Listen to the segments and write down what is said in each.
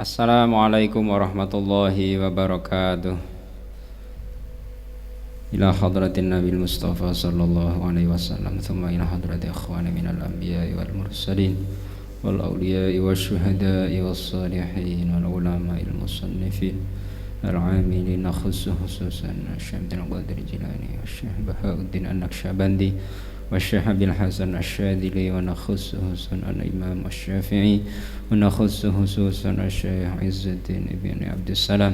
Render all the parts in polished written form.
Assalamualaikum warahmatullahi wabarakatuh. Ila hadratin Nabil Mustafa sallallahu alaihi wasallam, thumma ila hadrati akhwani minal anbiya'i wal mursalin wal awliya'i wasyuhada'i was salihin wal ulama'il musannifin al-amilin khususan Syekh Abdul Qadir Jilani wa Syekh Bahauddin An-Naqsyabandi wa Syekh Abil Hasan Asy-Syadzili wa khususan al-Imam Asy-Syafi'i wa khususan Syekh Izzuddin ibn Abdus Salam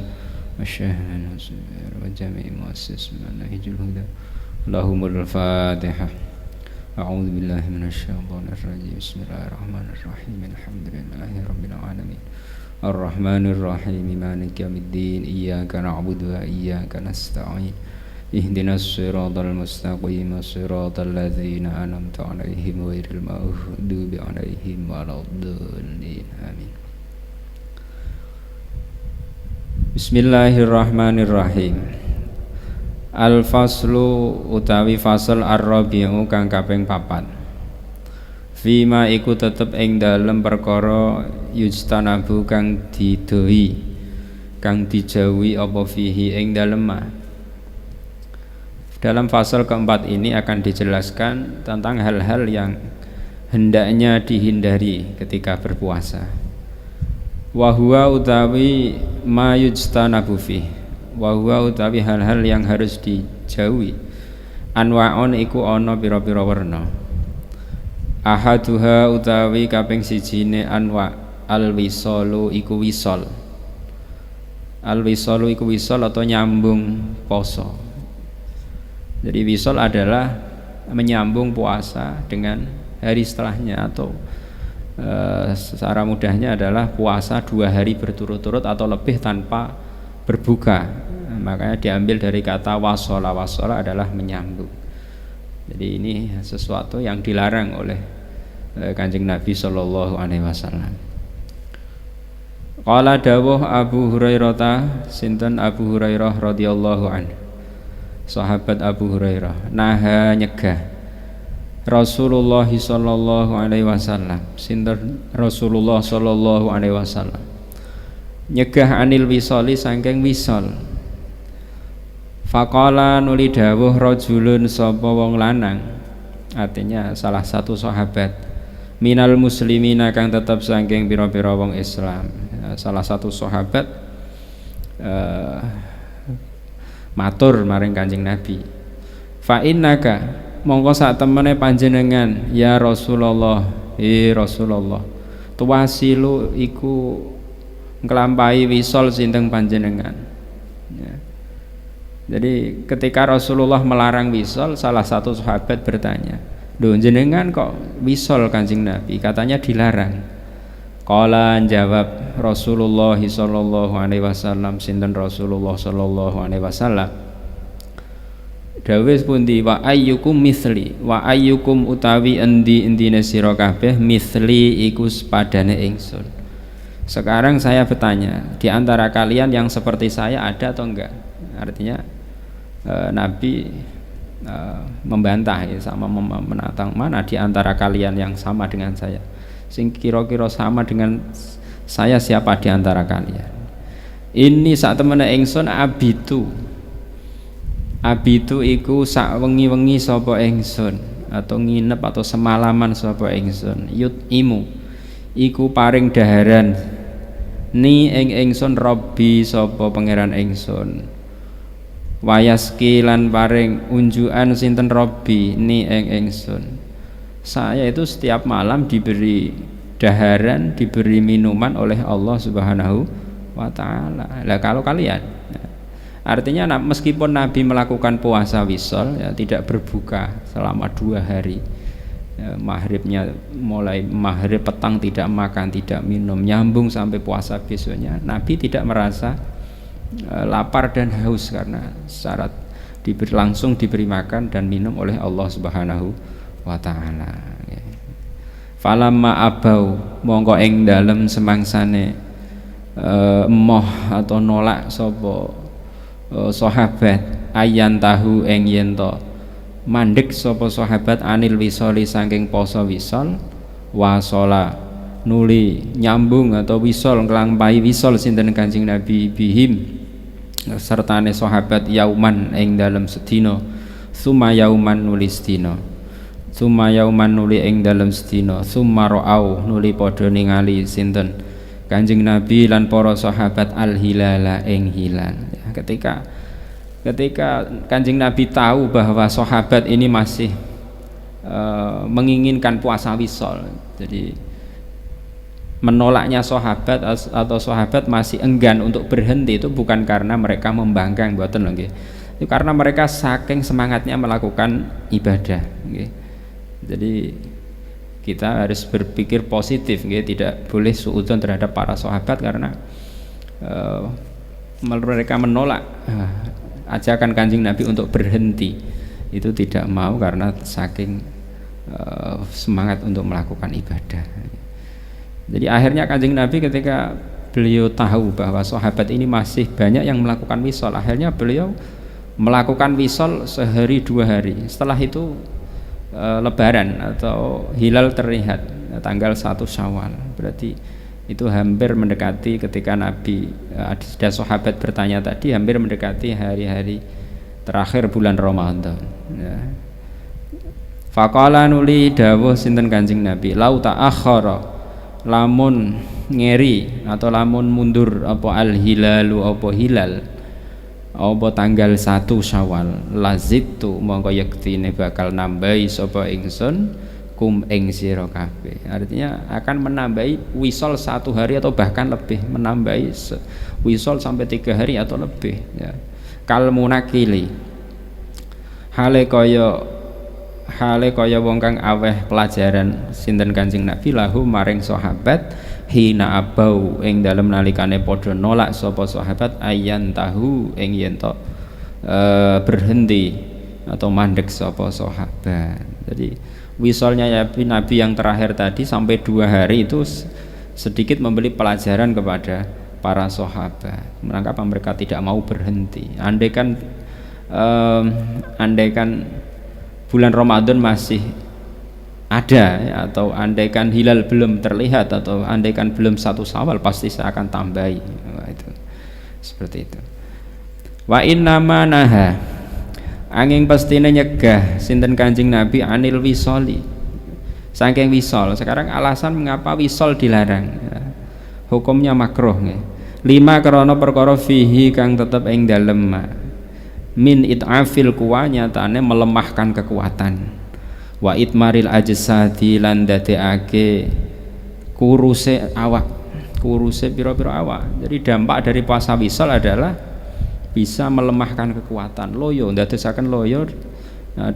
wa Syekh An-Nasir wa jami' muassis Manhajul Huda. Lahumul Fatihah. A'udzu billahi minasy syaithanir rajim. Bismillahirrahmanirrahim. Alhamdulillahi rabbil alamin. Ar-Rahmanir Rahim. Maliki yaumiddin. Iyyaka na'budu wa iyyaka nasta'in. Ihdinas siratal mustaqim. Siratal ladzina an'amta 'alaihim ghairil maghdubi 'alaihim waladdallin. Amin. Bismillahirrahmanirrahim. Al-faslu utawi fasal ar-rabi'u kang kaping 4. Fima iku tetep ing dalem perkara yujtanabu kang didoi, kang dijauhi apa fihi ing dalem ma. Dalam fasal keempat ini akan dijelaskan tentang hal-hal yang hendaknya dihindari ketika berpuasa. Wa huwa utawi ma yujtanabu fi, wa huwa utawi hal-hal yang harus dijauhi. Anwa'un iku ana pira-pira werna. Ahaduha utawi kaping sijine anwa al-wisalu iku wisol. Al-wisalu iku wisol atau nyambung poso. Jadi wisol adalah menyambung puasa dengan hari setelahnya, atau secara mudahnya adalah puasa 2 hari berturut-turut atau lebih tanpa berbuka. Makanya diambil dari kata wasola. Wasola adalah menyambung. Jadi ini sesuatu yang dilarang oleh Kanjeng Nabi sallallahu alaihi wasallam. Qala dawuh Abu Hurairah, sinten Abu Hurairah radhiyallahu anhu, sahabat Abu Hurairah, naha nyegah Rasulullah sallallahu alaihi wasallam, sinten Rasulullah sallallahu alaihi wasallam, nyegah anil wisoli saking wisol. Faqala nuli dawuh rajulun sapa wong lanang, artinya salah satu sahabat, minal muslimina kang tetep saking pira-pira wong Islam. Salah satu sahabat matur maring Kanjeng Nabi, fa innaka mongko sak temene panjenengan ya Rasulullah, Rasulullah, tuwasilu iku nglampahi wisol sinten panjenengan ya. Jadi ketika Rasulullah melarang wisol, salah satu sahabat bertanya, "Lho jenengan kok wisol Kanjeng Nabi? Katanya dilarang." Qala jawab Rasulullah sallallahu alaihi wasallam, sinten Rasulullah sallallahu alaihi wasallam, dawuh pundi, wa ayyukum misli, wa ayyukum utawi endi-endine sira kabeh misli iku sepadane ingsun. Sekarang saya bertanya, di antara kalian yang seperti saya ada atau enggak? Artinya Nabi membantah ya, sama menantang, mana di antara kalian yang sama dengan saya? Sing kira-kira sama dengan saya siapa di antara kalian? Ini sak temene ingsun abitu. Abitu iku sak wengi-wengi sapa ingsun, atau nginep atau semalaman sapa ingsun. Yutimu iku paring daharan ni ing ingsun Rabbi sapa pangeran ingsun. Wayaski lan paring unjukan sinten Rabbi ni ing ingsun. Saya itu setiap malam diberi daharan, diberi minuman oleh Allah Subhanahu wa taala. Lah kalau kalian, artinya meskipun Nabi melakukan puasa wisol ya, tidak berbuka selama 2 hari ya, maghribnya mulai maghrib petang tidak makan tidak minum, nyambung sampai puasa besoknya, Nabi tidak merasa lapar dan haus karena syarat langsung diberi makan dan minum oleh Allah Subhanahu wa ta'ala ya. Falamma abau mongko ing dalem semangsane emoh atau nolak sapa sahabat ayan tahu ing yen to mandek sapa sahabat anil wisoli saking poso wisol, wasola nuli nyambung atau wisol nglampahi wisol sinten Kanjeng Nabi bihim sertane sahabat yauman ing dalem sedina summa yauman nuli sedina summa yauman nuli ing dalem sedina summa ra'au nuli padha ningali sinten Kanjeng Nabi lan para sahabat al hilala ing hilal ya, ketika Kanjeng Nabi tahu bahwa sahabat ini masih menginginkan puasa wisol, jadi menolaknya sahabat atau sahabat masih enggan untuk berhenti itu bukan karena mereka membangkang, mboten lho nggih. Itu karena mereka saking semangatnya melakukan ibadah nggih. Jadi kita harus berpikir positif nggih, tidak boleh suudzon terhadap para sahabat karena mereka menolak ajakan Kanjeng Nabi untuk berhenti. Itu tidak mau karena saking semangat untuk melakukan ibadah. Jadi akhirnya Kanjeng Nabi ketika beliau tahu bahwa sahabat ini masih banyak yang melakukan wisol, akhirnya beliau melakukan wisol sehari 2 hari. Setelah itu Lebaran atau hilal terlihat tanggal 1 Syawal. Berarti itu hampir mendekati ketika Nabi ada sahabat bertanya tadi, hampir mendekati hari-hari terakhir bulan Ramadan. Ya. Faqala nuli dawuh sinten Kanjeng Nabi, lau ta'akhkhara lamun ngeri atau lamun mundur apa al hilalu apa hilal apa tanggal 1 Syawal lazittu mongko yektine bakal nambahi sapa ingsun kum ing sira kabeh. Artinya akan menambahi wisol 1 hari atau bahkan lebih, menambahi wisol sampai 3 hari atau lebih ya. Kal munakili hale kaya wong kang aweh pelajaran sinten Kanjeng Nabi lahu maring sahabat hina abau ing dalem nalikane padha nolak sapa sahabat ayan tahu ing yen to berhenti atau mandek sapa sahabat. Jadi wisolnya Nabi yang terakhir tadi sampai 2 hari itu sedikit memberi pelajaran kepada para sahabat. Mengapa mereka tidak mau berhenti? Andaikan bulan Ramadan masih ada ya, atau andaikan hilal belum terlihat atau andaikan belum 1 Syawal pasti saya akan tambahi. Itu seperti itu. Wa innama naha angin pastine nyegah sinten Kanjeng Nabi anil wisoli saking wisol. Sekarang alasan mengapa wisol dilarang ya. Hukumnya makruh ya. 5 krana perkara fihi kang tetep ing dalem min it'afil kuwa nyatane melemahkan kekuatan wa itmaril ajsadi lan dadekake kuruse awak, kuruse pira-pira awak. Jadi dampak dari puasa wisol adalah bisa melemahkan kekuatan, loyo ndadosaken loyo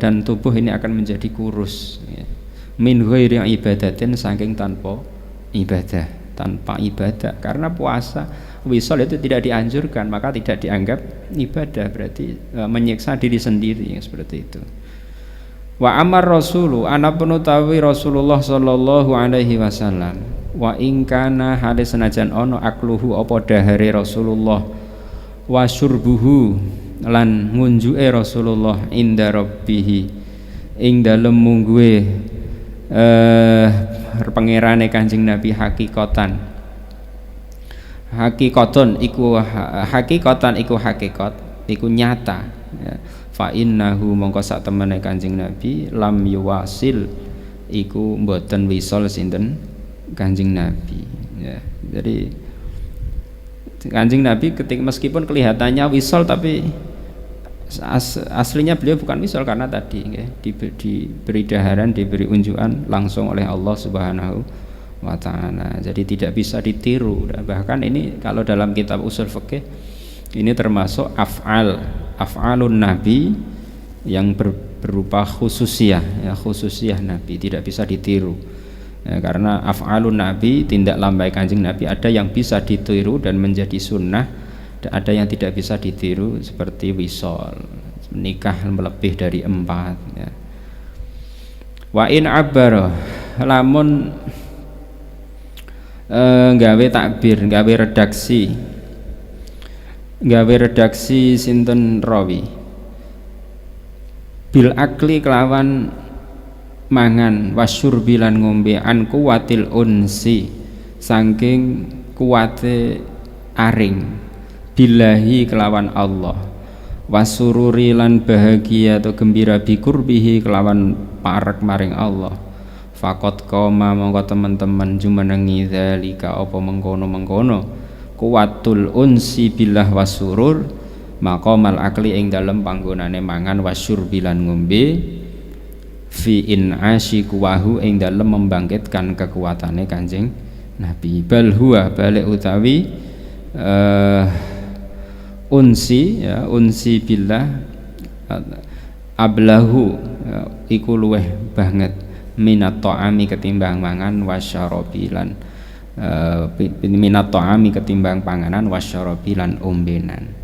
dan tubuh ini akan menjadi kurus ya. Min ghairi ibadatin saking tanpa ibadah karena puasa wisol itu tidak dianjurkan maka tidak dianggap ibadah, berarti menyiksa diri sendiri seperti itu. Wa amar rasulu anapun utawi Rasulullah sallallahu alaihi wasallam wa ingkana hadis senajan ono akluhu apa dahare Rasulullah wa syurbuhu lan ngunjuke Rasulullah inda rabbih ing dalem mungguhe pangerane Kanjeng Nabi hakikatan hakikat iku nyata ya. Fa innahu mongko sak temene Kanjeng Nabi lam yuwasil iku mboten wisol sinten Kanjeng Nabi ya. Jadi Kanjeng Nabi ketika meskipun kelihatannya wisol tapi aslinya beliau bukan wisol karena tadi ya, diberi daharan, diberi unjukan langsung oleh Allah Subhanahu wa ta'ala. Jadi tidak bisa ditiru. Bahkan ini kalau dalam kitab usul fikih ini termasuk af'alun nabi yang berupa khususiyah ya, khususiyah Nabi tidak bisa ditiru ya, karena af'alun nabi tindak lambai Kanjeng Nabi ada yang bisa ditiru dan menjadi sunnah, ada yang tidak bisa ditiru seperti wisol, menikah lebih dari 4 ya. Wa in abbara lamun gawe takbir, gawe redaksi sinten rawi bil akli kelawan mangan wasyurbi lan ngombe an kuwatil unsi saking kuwate aring billahi kelawan Allah wasururi lan bahagia atau gembira bikurbihi kelawan parek maring Allah faqad qoma mongko teman-teman jumenengi zalika apa mengkono-mengkono kuwatul unsi billah wasurur maqamal akli ing dalem panggonane mangan wasyurbi lan ngombe fi in'ashi kuwahu ing dalem membangkitkan kekuatane Kanjeng Nabi bal huwa balik utawi unsi ya unsi billah ablahu ya, iku luweh banget minat ta'ami ketimbang mangan wasyarabi lan minat ta'ami ketimbang panganan wasyarabi lan ombenan.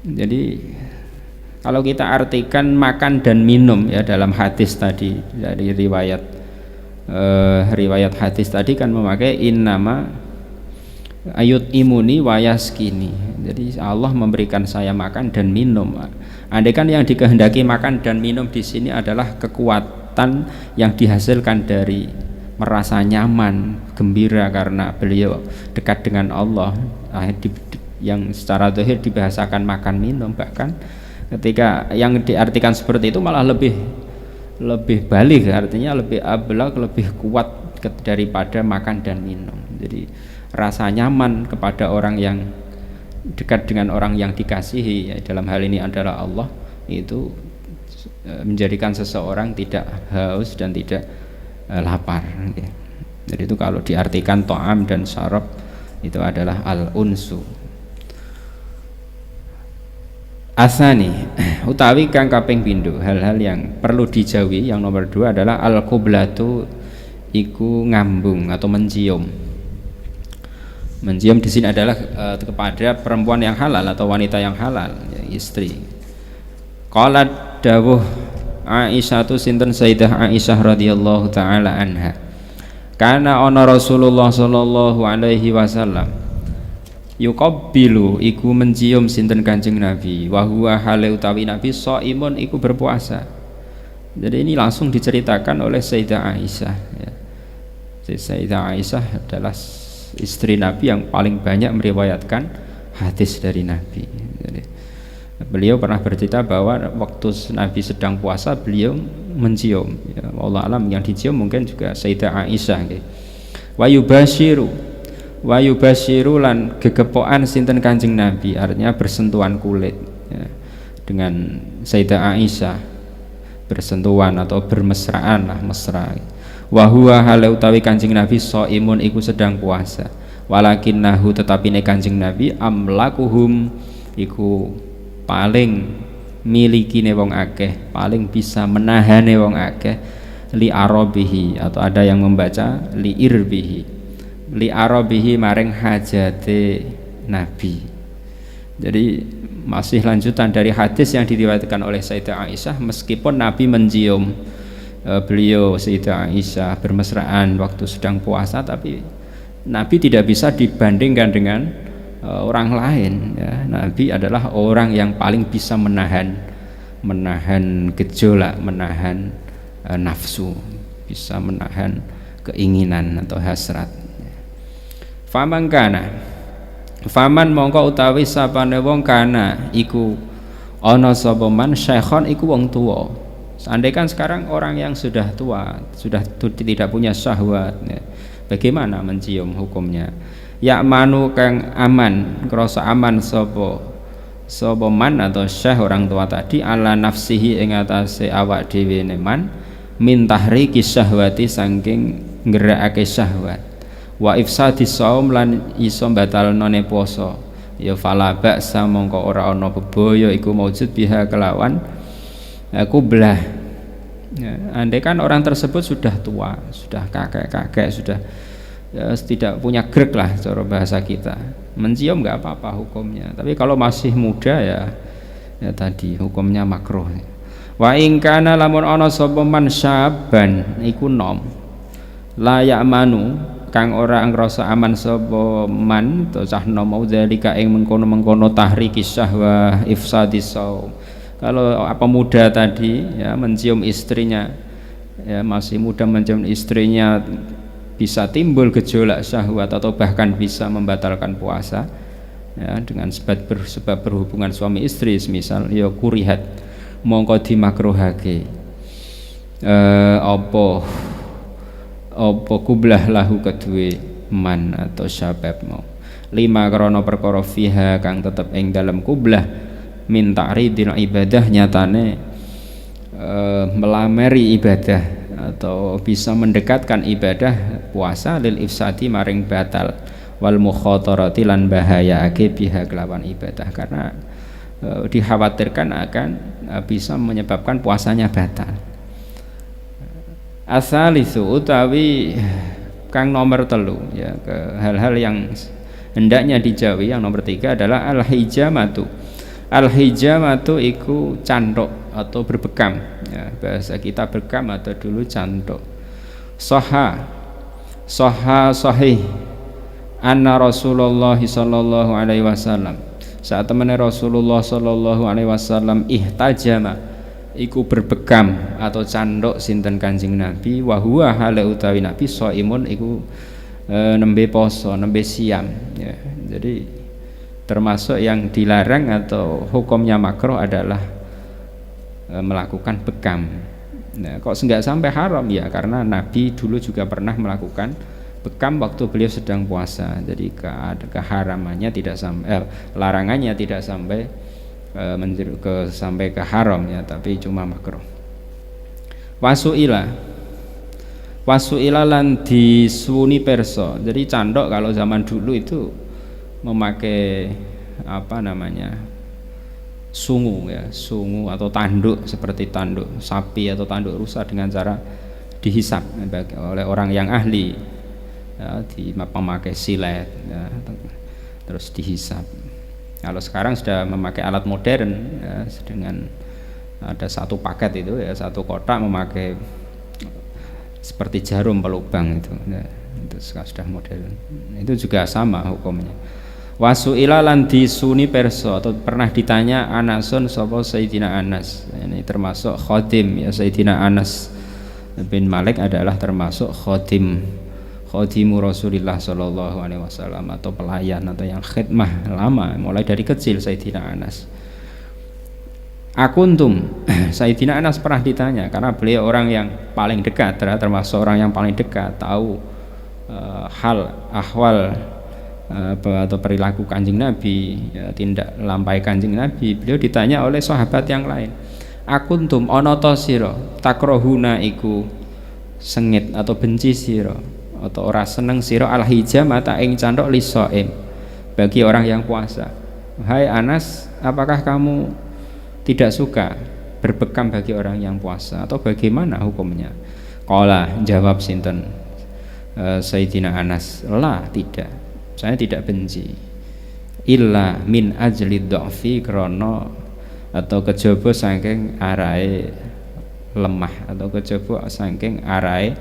Jadi kalau kita artikan makan dan minum ya dalam hadis tadi dari riwayat hadis tadi kan memakai innama ayut imuni wayaskini. Jadi Allah memberikan saya makan dan minum. Andai kan yang dikehendaki makan dan minum di sini adalah kekuatan yang dihasilkan dari merasa nyaman, gembira karena beliau dekat dengan Allah, yang secara zahir dibahasakan makan minum, bahkan ketika yang diartikan seperti itu malah lebih balik, artinya lebih ablaq, lebih kuat daripada makan dan minum. Jadi rasa nyaman kepada orang yang dekat dengan orang yang dikasihi ya, dalam hal ini adalah Allah, itu menjadikan seseorang tidak haus dan tidak lapar. Jadi itu kalau diartikan to'am dan syarab itu adalah al-unsu. Asani utawi kang kaping pindho, hal-hal yang perlu dijauhi yang nomor 2 adalah al-qiblatu iku ngambung atau mencium. Mencium di sini adalah kepada perempuan yang halal atau wanita yang halal, ya, istri. Qalat dawuh Aisyah tu sinten Sayyidah Aisyah radhiyallahu taala anha. Kana ana Rasulullah sallallahu alaihi wasallam yuqabbilu iku mencium sinten Kanjeng Nabi wa huwa hale utawi Nabi shaimun iku berpuasa. Jadi ini langsung diceritakan oleh Sayyidah Aisyah ya. Sayyidah Aisyah adalah istri Nabi yang paling banyak meriwayatkan hadis dari Nabi. Jadi, beliau pernah bercerita bahwa waktu Nabi sedang puasa beliau mencium ya, Allah alam yang dicium mungkin juga Sayyidah Aisyah gitu. Wa yubashiru lan gegepokan sinten Kanjeng Nabi, artinya bersentuhan kulit ya, dengan Sayyidah Aisyah, bersentuhan atau bermesraan lah, mesra. Wa huwa hale utawi Kanjeng Nabi shaimun iku sedang puasa. Walakinnahu tetapi ne Kanjeng Nabi amlakuhum iku paling milikine wong akeh, paling bisa menahane wong akeh li arabihi, atau ada yang membaca li irbihi, li arabihi maring hajate Nabi. Jadi masih lanjutan dari hadis yang diriwayatkan oleh Sayyidah Aisyah, meskipun Nabi mencium beliau Sayyidah Aisyah bermesraan waktu sedang puasa, tapi Nabi tidak bisa dibandingkan dengan orang lain ya. Nabi adalah orang yang paling bisa menahan gejolak, menahan nafsu, bisa menahan keinginan atau hasrat. Faman mongko utawi sapane wong kana iku ana sapa man syekhon iku wong tuwa. Seandainya sekarang orang yang sudah tua, sudah tidak punya syahwat ya, bagaimana mencium hukumnya? Ya manu kang aman, krasa aman sapa man atau syekh orang tua tadi ala nafsihi ing atase awak dhewe man min tahriki syahwati saking nggerakake syahwat wa ifsadi shaum lan iso batalnone poso ya fala ba'sa mongko ora ana bebaya iku maujud biha kelawan kublah ya, andai kan orang tersebut sudah tua, sudah kakek-kakek, sudah ya, tidak punya grek lah cara bahasa kita, mencium nggak apa-apa hukumnya. Tapi kalau masih muda ya tadi hukumnya makruh. Wa in kana lamun ana sapa man syaban iku nom la ya'manu kang ora ngrasa aman sapa man to cah nom zalika ing mengkono-mengkono tahriki syahwah ifsadis shaum. Kalau pemuda tadi ya mencium istrinya ya masih muda mencium istrinya bisa timbul gejolak syahwat atau bahkan bisa membatalkan puasa ya, dengan sebab berhubungan suami istri semisal ya kurihat mongko dimakruhake apa kublah lahu kedue man atau syabab mau lima krana perkara fiha kang tetep ing dalam kublah min ta'ridil ibadah nyatane melamari ibadah atau bisa mendekatkan ibadah puasa lil ifsadi maring batal wal mukhatarati lan bahayake biha kelawan ibadah karena dikhawatirkan akan bisa menyebabkan puasanya batal. Asalisu utawi kang nomor telu ya ke hal-hal yang hendaknya dijauhi yang nomor 3 adalah al-hijamatu. Al-hijamatu iku candok atau berbekam ya, bahasa kita bekam atau dulu candok. Sahih anna Rasulullah sallallahu alaihi wasallam saat temene Rasulullah sallallahu alaihi wasallam ihtajama iku berbekam atau candok sinten Kanjeng Nabi wa huwa hale utawi Nabi shaimun iku nembe poso nembe siam ya. Jadi termasuk yang dilarang atau hukumnya makruh adalah melakukan bekam. Nah, kok enggak sampai haram ya karena Nabi dulu juga pernah melakukan bekam waktu beliau sedang puasa. Jadi keharamannya tidak sampai larangannya tidak sampai sampai ke haram ya, tapi cuma makruh. Wasuila lan disuwuni perso. Jadi candok kalau zaman dulu itu memakai apa namanya sungu ya, sungu atau tanduk seperti tanduk sapi atau tanduk rusa dengan cara dihisap oleh orang yang ahli ya, memakai silet ya, terus dihisap. Kalau sekarang sudah memakai alat modern ya, dengan ada satu paket itu ya, satu kotak memakai seperti jarum pelubang itu ya, itu sudah modern. Itu juga sama hukumnya. Wasuila lan disuni perso atau pernah ditanya Anasun sapa Sayyidina Anas. Ini termasuk khodim ya, Sayyidina Anas bin Malik adalah termasuk khodimu Rasulullah sallallahu alaihi wasallam atau pelayan atau yang khidmah lama mulai dari kecil Sayyidina Anas. Akuntum Sayyidina Anas pernah ditanya karena beliau orang yang paling dekat termasuk orang yang paling dekat tahu hal ahwal atau perilaku Kanjeng Nabi ya, tindak lampai Kanjeng Nabi. Beliau ditanya oleh sahabat yang lain, akuntum ana ta sira takrohuna iku sengit atau benci sira atau ora seneng sira al-hijamata ing candok lisaim bagi orang yang puasa. Hai Anas, apakah kamu tidak suka berbekam bagi orang yang puasa atau bagaimana hukumnya? Qala jawab sinten Sayyidina Anas, la tidak, saya tidak benci illa min ajli dha'fi krana atau kejaba saking arahe lemah atau kejaba saking arahe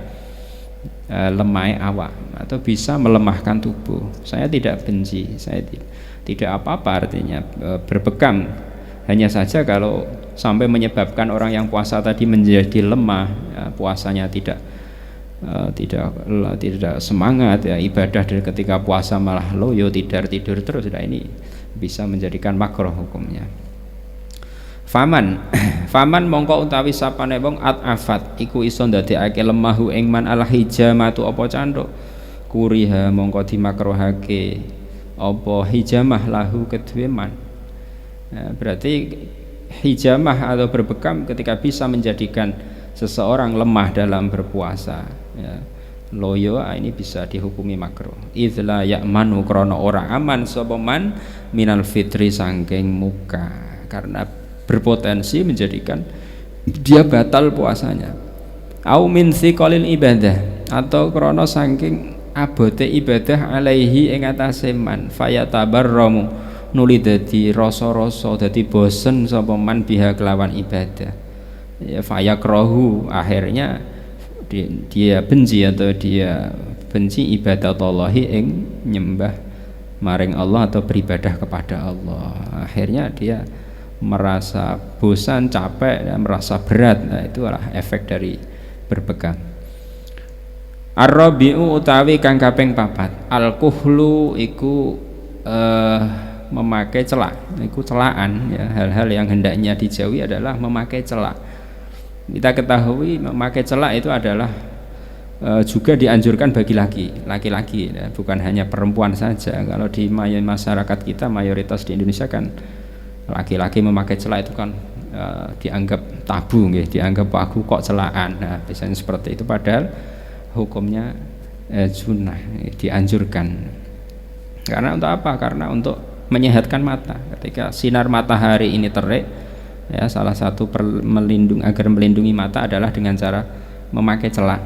lemah awak atau bisa melemahkan tubuh. Saya tidak benci, saya tidak apa-apa artinya berbekam, hanya saja kalau sampai menyebabkan orang yang puasa tadi menjadi lemah ya, puasanya tidak semangat ya, ibadah dari ketika puasa malah loyo tidur terus. Nah, ini bisa menjadikan makruh hukumnya. Faman mongko utawi sapane wong at'afat iku iso ndadekake lemahu ing man al hijamatu apa canduk kuriha mongko dimakruhake apa hijamah lahu kedue man. Nah, berarti hijamah atau berbekam ketika bisa menjadikan seseorang lemah dalam berpuasa ya, loyo ini bisa dihukumi makruh. Idzla ya'manu krana ora aman sapa man minal fitri sangking muka karena berpotensi menjadikan dia batal puasanya. Au min thiqalil ibadah atau krana sangking abote ibadah alaihi ing atase man fayatabarramu nuli dadi rasa-rasa dadi bosen sapa man biha kelawan ibadah. Ya fayakrahu akhirnya dia benci atau dia benci ibadah Allahi ing nyembah maring Allah atau beribadah kepada Allah. Akhirnya dia merasa bosan, capek dan merasa berat. Nah, itu adalah efek dari berpegang. Ar-rabi'u utawi kang kaping papat, al-kuhlu iku memakai celak, iku celaan ya, hal-hal yang hendaknya dijauhi adalah memakai celak. Kita ketahui memakai celak itu adalah juga dianjurkan bagi laki-laki ya, bukan hanya perempuan saja. Kalau di masyarakat kita mayoritas di Indonesia kan laki-laki memakai celak itu kan dianggap tabu, dianggap aku kok celaan. Nah, biasanya seperti itu, padahal hukumnya sunnah, dianjurkan. Karena untuk apa? Karena untuk menyehatkan mata. Ketika sinar matahari ini terik, ya salah satu agar melindungi mata adalah dengan cara memakai celak.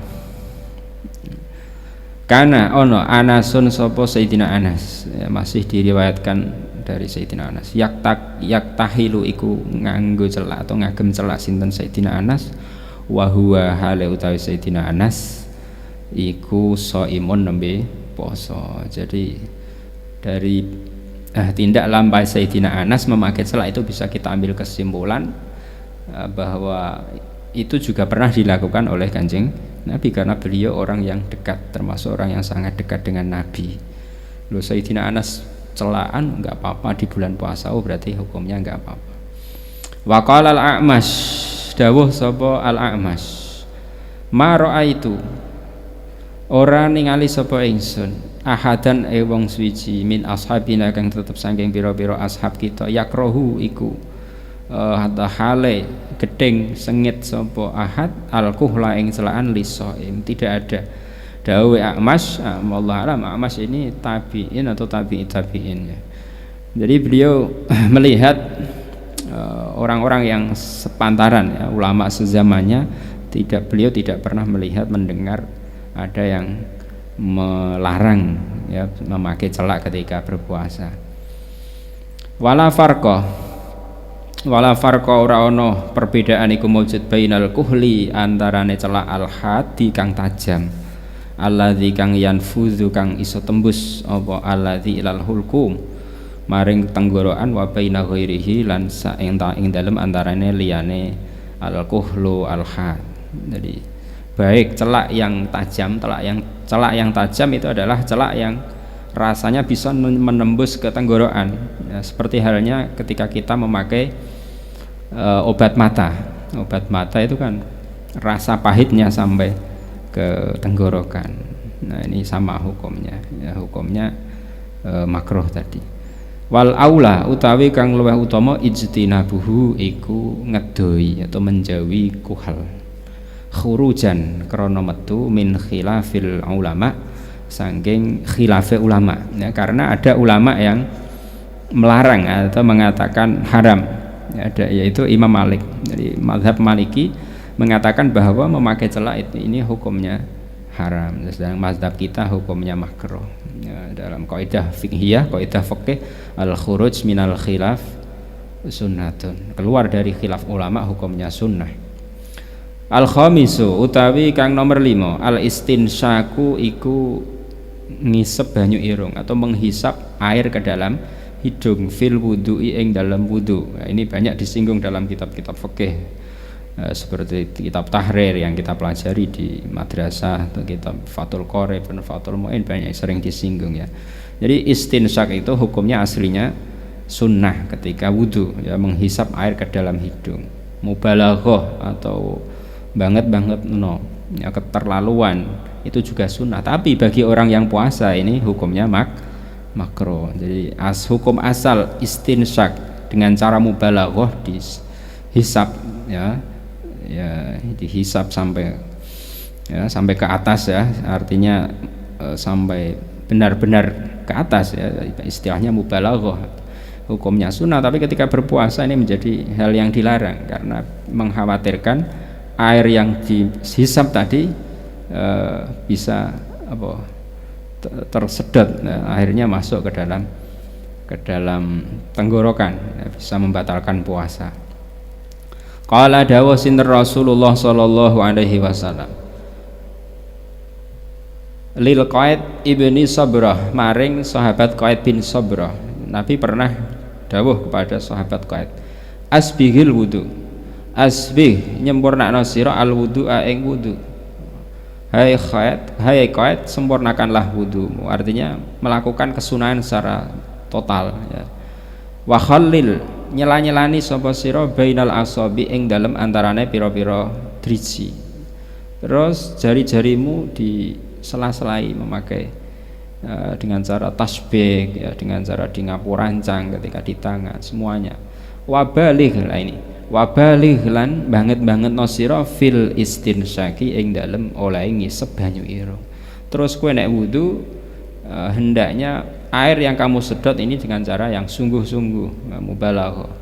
Karena Anasun sopo Sayyidina Anas, ya, masih diriwayatkan dari Sayyidina Anas. Yaktahilu iku nganggo celak atau ngagem celak sinten Sayyidina Anas, wa huwa hale utawi Sayyidina Anas iku shaimun nembe poso. Jadi dari tindak lampai Sayyidina Anas memakai celak itu bisa kita ambil kesimpulan bahwa itu juga pernah dilakukan oleh Kanjeng Nabi, karena beliau orang yang dekat, termasuk orang yang sangat dekat dengan Nabi. Loh, Sayyidina Anas celaan nggak apa-apa di bulan puasa, berarti hukumnya nggak apa-apa. Wa qala al-A'mash, dawuh sapa al-A'mash, ma ra'aitu ora ningali sapa ingsun ahadan wong suci min ashabina kang tetep saking pira-pira ashab kita yakrohu iku hatta hale gedeng sengit sapa ahad al-kuhla ing celaan lisaim. Tidak ada. Dawe A'mash, wallahu alam, A'mash ini tabi'in atau tabi'in ya. Jadi beliau melihat orang-orang yang sepantaran ya, ulama sezamannya, beliau tidak pernah melihat mendengar ada yang melarang ya memakai celak ketika berpuasa. Wala farqa ora ono perbedaan iku mujud bainal kuhli antarane celak al-hadi kang tajam, alladzi kang yanfuzu kang iso tembus apa alladzi ilal hulqum maring tenggorokan, wa baina ghairihi lan sak ing dalem antarane liyane al-kuhlu al-had. Jadi baik celak yang tajam, celak yang tajam itu adalah celak yang rasanya bisa menembus ke tenggorokan ya, seperti halnya ketika kita memakai obat mata itu kan rasa pahitnya sampai ke tenggorokan. Nah, ini sama hukumnya ya, hukumnya makruh tadi. Wal aula utawi kang luwih utama ijtinabuhu iku ngedoi atau menjauhi kuhal, khurujan krana metu min khilafil ulama, saking khilafe ulama ya, karena ada ulama yang melarang atau mengatakan haram ya, yaitu Imam Malik. Jadi mazhab Maliki mengatakan bahwa memakai celak ini hukumnya haram, sedang mazhab kita hukumnya makruh ya, dalam kaidah fiqhiyah, kaidah fikih al-khuruj minal khilaf sunnatun, keluar dari khilaf ulama hukumnya sunnah. Al-khamisu utawi kang nomor 5, al-istinsyaku iku ngisep banyu irung atau menghisap air ke dalam hidung fil wudu'i ing dalam wudu. Nah, ini banyak disinggung dalam kitab-kitab fikih seperti kitab Tahrir yang kita pelajari di madrasah atau kitab Fathul Qorib dan Fathul Mu'in, banyak sering disinggung ya. Jadi istinsyak itu hukumnya aslinya sunnah ketika wudu ya, menghisap air ke dalam hidung. Mubalaghah atau banget ya, keterlaluan itu juga sunnah, tapi bagi orang yang puasa ini hukumnya makruh. Jadi hukum asal istinsyak dengan cara mubalaghah dihisap ya, dihisap sampai ke atas ya, artinya sampai benar-benar ke atas ya, istilahnya mubalaghah, hukumnya sunnah. Tapi ketika berpuasa ini menjadi hal yang dilarang karena mengkhawatirkan air yang dihisap tadi bisa tersedot, akhirnya masuk ke dalam tenggorokan ya, bisa membatalkan puasa. Qala dawu sinten Rasulullah sallallahu alaihi wasallam lil Qaid ibni Sabrah, maring sahabat Qaid bin Sabrah, Nabi pernah dawuh kepada sahabat Qaid, asbihil wudu, asbih nyempurnakno sira al wudu ing wudu, hai qaid sempurnakanlah wudumu, artinya melakukan kesunahan secara total ya. Wa khallil nyela-nyelani sapa sira bainal asabi ing dalem antarane pira-pira driji, terus jari-jarimu di sela-selai memakai dengan cara tasbih ya, dengan cara di ngapurancang ketika di tangan semuanya. Wabaligh lah ini, wabaligh lan banget-banget sira fil istinsyaki ing dalem oleh ngisep banyu irung. Terus kowe nek wudu hendaknya air yang kamu sedot ini dengan cara yang sungguh-sungguh mubalaghah.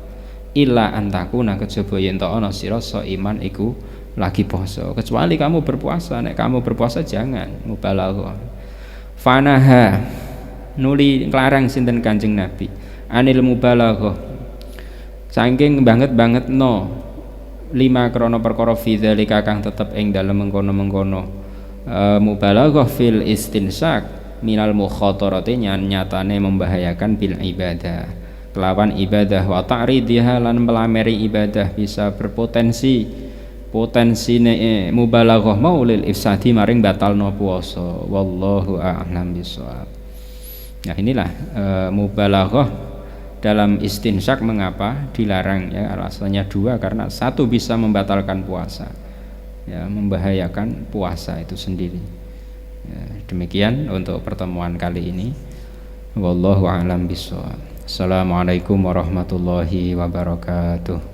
Illa antakuna kejaba yen ta ana sira iman iku lagi poso, kecuali kamu berpuasa. Nek kamu berpuasa jangan mubalaghah. Fanaha nuli nglarang sinten Kanjeng Nabi anil mubalaghah saking banget no lima krono perkara fidzalika kang tetep ing dalem mengkono-mengkono mubalaghah fil istinsyak minal mukhatarati nyatane membahayakan bil ibadah kelawan ibadah wa ta'ridiha lan melameri ibadah bisa berpotensi mubalaghah mau lil ifsadi maring batalno puasa. Wallahu a'lam bishawab. Nah inilah mubalaghah dalam istinsyak mengapa dilarang ya, alasannya dua, karena satu bisa membatalkan puasa ya, membahayakan puasa itu sendiri ya. Demikian untuk pertemuan kali ini. Wallahu a'lam bishawab. Assalamualaikum warahmatullahi wabarakatuh.